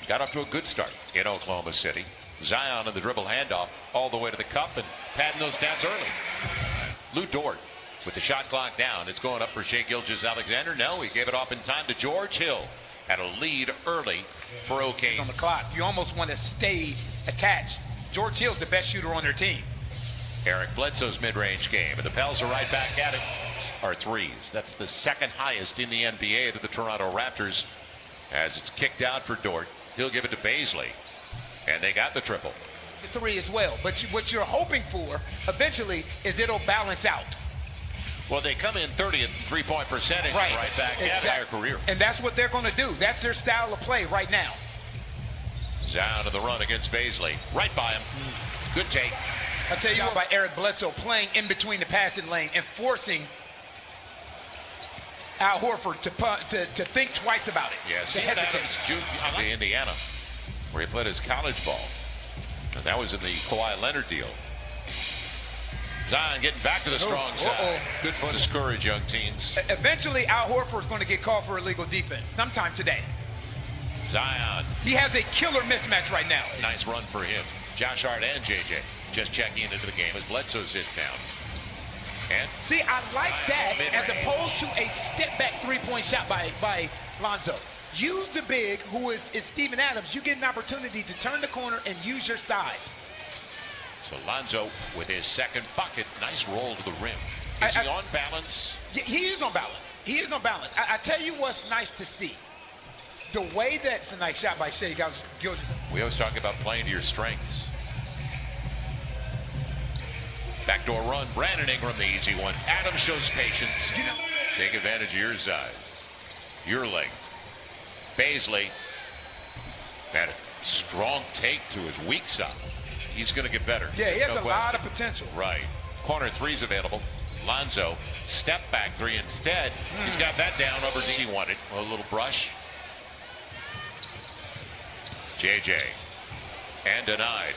got off to a good start in Oklahoma City. Zion in the dribble handoff all the way to the cup and padding those stats early. Lou Dort with the shot clock down. It's going up for Shai Gilgeous-Alexander. No, he gave it off in time to George Hill. Had a lead early for OKC. On the clock, you almost want to stay attached. George Hill's the best shooter on their team. Eric Bledsoe's mid-range game, and the Pels are right back at it. Are threes. That's the second highest in the NBA to the Toronto Raptors. As it's kicked out for Dort, he'll give it to Bazley, and they got the triple. The three as well, but what you're hoping for eventually is it'll balance out. Well, they come in 30th in three-point percentage, right back at their career. And that's what they're going to do. That's their style of play right now. Zion to the run against Bazley. Right by him. Good take. I'll tell you what about Eric Bledsoe playing in between the passing lane and forcing Al Horford to think twice about it. Yeah, Steven Adams, Junior, Indiana, where he played his college ball. And that was in the Kawhi Leonard deal. Zion getting back to the strong side. Good for discourage young teams. Eventually, Al Horford's going to get called for illegal defense sometime today. Zion. He has a killer mismatch right now. Nice run for him. Josh Hart and JJ just checking into the game as Bledsoe's hit down. And see, I like that as opposed to a step-back three-point shot by Lonzo. Use the big, who is Steven Adams. You get an opportunity to turn the corner and use your size. So Lonzo with his second bucket. Nice roll to the rim. Is he on balance? He is on balance. He is on balance. I tell you what's nice to see. The way that's a nice shot by Shai Gilgeous. We always talk about playing to your strengths. Backdoor run. Brandon Ingram, the easy one. Adams shows patience. Take advantage of your size. Your length. Bazley had a strong take to his weak side. He's going to get better. Yeah, he has a lot of potential. Right. Corner three's available. Lonzo, step back three instead. He's got that down over D. Wanted a little brush. JJ. And denied.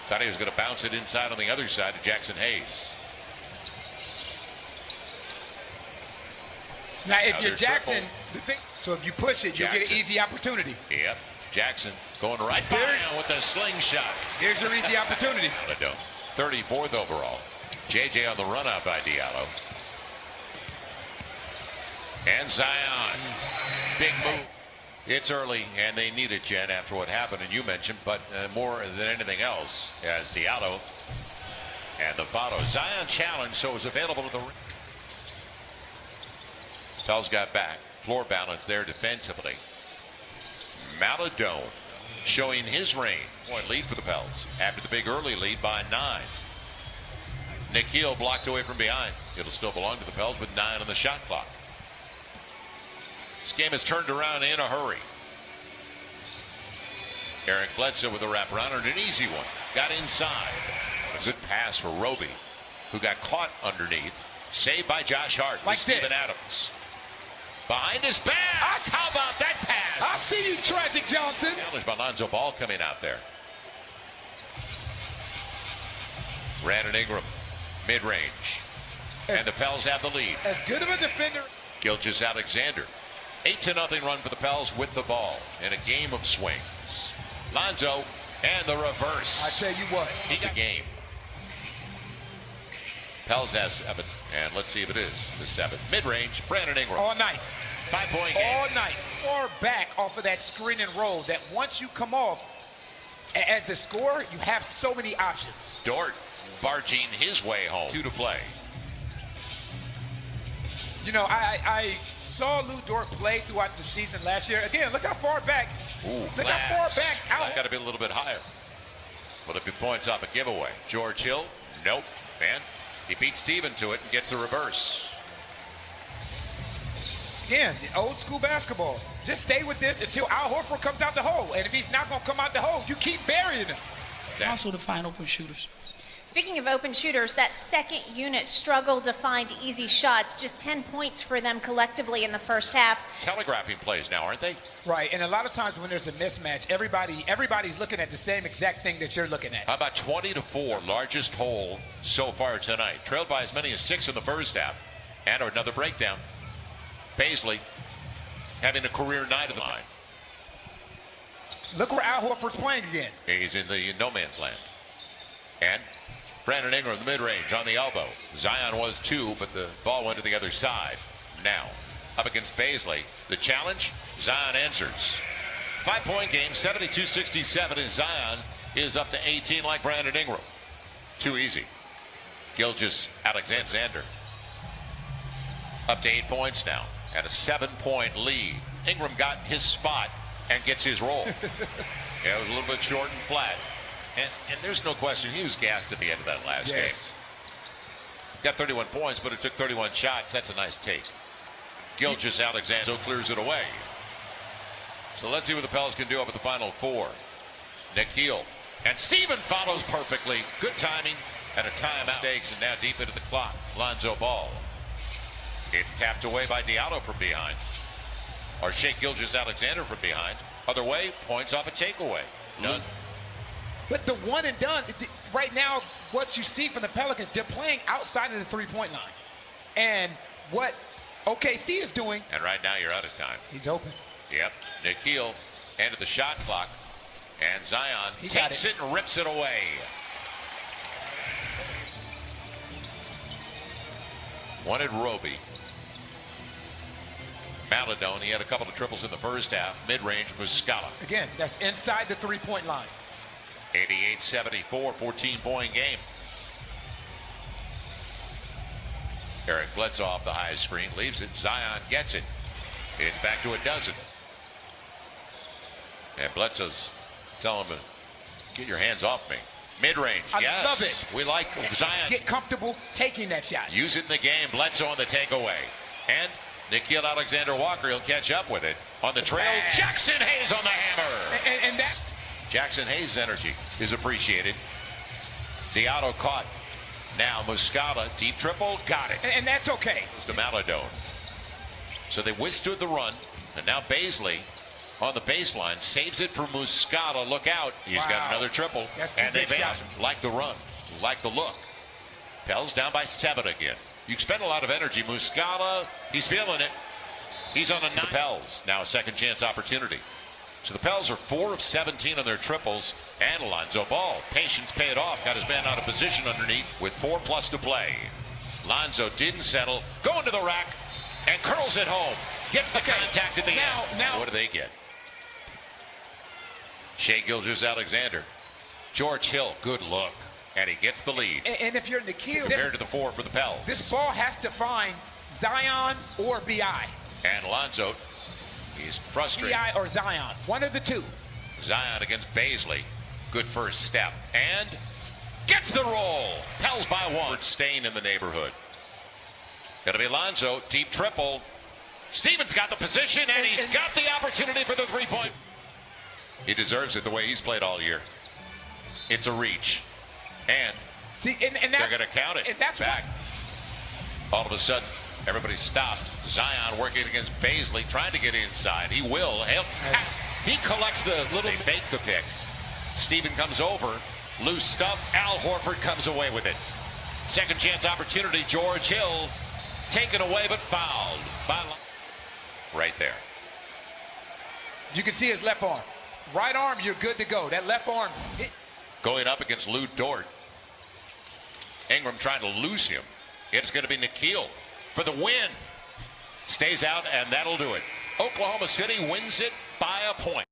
Thought he was going to bounce it inside on the other side to Jackson Hayes. Now, if you're Jackson, so if you push it, you'll get an easy opportunity. Yep. Jackson going right by him with a slingshot. Here's your easy opportunity. But no. 34th overall. JJ on the run out by Diallo. And Zion. Big move. It's early, and they need it, Jen, after what happened, and you mentioned, but more than anything else, as Diallo and the follow. Zion challenged, so it was available to the rim. Pels got back. Floor balance there defensively. Maladone showing his range. Point lead for the Pels after the big early lead by 9. Nikhil blocked away from behind. It'll still belong to the Pels with 9 on the shot clock. This game has turned around in a hurry. Eric Bledsoe with a wraparound and an easy one. Got inside. A good pass for Roby, who got caught underneath. Saved by Josh Hart. Like Steven Adams. Behind his back. How about that pass? I see you, Tragic Johnson. Challenged by Lonzo Ball coming out there. Brandon Ingram, mid-range. And the Pels have the lead. As good of a defender. Gilgeous-Alexander. 8-0 run for the Pels with the ball in a game of swings. Lonzo and the reverse. I tell you what. He got the game. Pels have 7, and let's see if it is the 7. Mid-range, Brandon Ingram. All night. 5-point game. All night. Far back off of that screen and roll that once you come off, as a scorer, you have so many options. Dort barging his way home. 2 to play. You know, I saw Lou Dort play throughout the season last year. Again, look how far back. Look how far back out. Got to be a little bit higher. Will it be points off a giveaway? George Hill? Nope. And he beats Steven to it and gets the reverse. Again, old school basketball. Just stay with this until Al Horford comes out the hole. And if he's not going to come out the hole, you keep burying him. Also to find open shooters. Speaking of open shooters, that second unit struggled to find easy shots. Just 10 points for them collectively in the first half. Telegraphing plays now, aren't they? Right, and a lot of times when there's a mismatch, everybody's looking at the same exact thing that you're looking at. How about 20-4, largest hole so far tonight. Trailed by as many as 6 in the first half. And another breakdown. Bazley having a career night of the line. Look where Al Horford's playing again. He's in the no man's land. And Brandon Ingram, the mid-range on the elbow. Zion was 2, but the ball went to the other side. Now, up against Baisley. The challenge, Zion answers. 5-point game, 72-67, as Zion is up to 18 like Brandon Ingram. Too easy. Gilgeous-Alexander up to 8 points now and a 7-point lead. Ingram got his spot and gets his roll. Yeah, it was a little bit short and flat. And there's no question he was gassed at the end of that last game. Got 31 points, but it took 31 shots. That's a nice take. Gilgeous-Alexander clears it away. So let's see what the Pelicans can do up at the final 4. Nikhil. And Steven follows perfectly. Good timing and a timeout. Mistakes, and now deep into the clock. Lonzo Ball. It's tapped away by Diallo from behind. Or Shai Gilgeous-Alexander from behind. Other way, points off a takeaway. None. But the one and done, right now, what you see from the Pelicans, they're playing outside of the three-point line. And what OKC is doing. And right now you're out of time. He's open. Yep. Nikhil ended the shot clock. And Zion takes it and rips it away. Wanted Roby. Maladone, he had a couple of triples in the first half. Mid-range, Muscala. Again, that's inside the three-point line. 88-74, 14-point game. Eric Bledsoe off the high screen, leaves it. Zion gets it. It's back to a dozen. And Bledsoe's telling him, get your hands off me. Mid-range, yes. I love it. We like Zion. Get comfortable taking that shot. Use it in the game. Bledsoe on the takeaway. And Nikhil Alexander-Walker, he'll catch up with it. On the trail, Jackson Hayes on the hammer. And that. Jackson Hayes' energy is appreciated. Diallo caught. Now Muscala, deep triple, got it. And that's okay. To Maladone. So they withstood the run, and now Baisley on the baseline saves it for Muscala. Look out. He's got another triple. And they've asked him. Like the run, like the look. Pels down by 7 again. You expend a lot of energy. Muscala, he's feeling it. He's on a 9. The Pels, now a second chance opportunity. So the Pels are 4 of 17 on their triples. And Lonzo Ball, patience paid off. Got his man out of position underneath with 4+ to play. Lonzo didn't settle. Going to the rack and curls it home. Gets the contact at the end. Now, what do they get? Shai Gilgeous-Alexander. George Hill, good look. And he gets the lead. And if you're Nikhil, compared to the 4 for the Pels. This ball has to find Zion or B.I. And Lonzo, he's frustrated. B.I. or Zion, one of the two. Zion against Baisley. Good first step. And gets the roll. Pels by 1. Staying in the neighborhood. Gonna be Lonzo, deep triple. Stevens got the position, and he's got the opportunity for the 3-point. He deserves it the way he's played all year. It's a reach. And they're going to count it. And that's back. All of a sudden, everybody stopped. Zion working against Baisley, trying to get inside. He will. He collects the little fake the pick. Steven comes over. Loose stuff. Al Horford comes away with it. Second chance opportunity. George Hill taken away but fouled. Right there. You can see his left arm. Right arm, you're good to go. That left arm. Going up against Lou Dort. Ingram trying to lose him. It's going to be Nikhil for the win. Stays out, and that'll do it. Oklahoma City wins it by a point.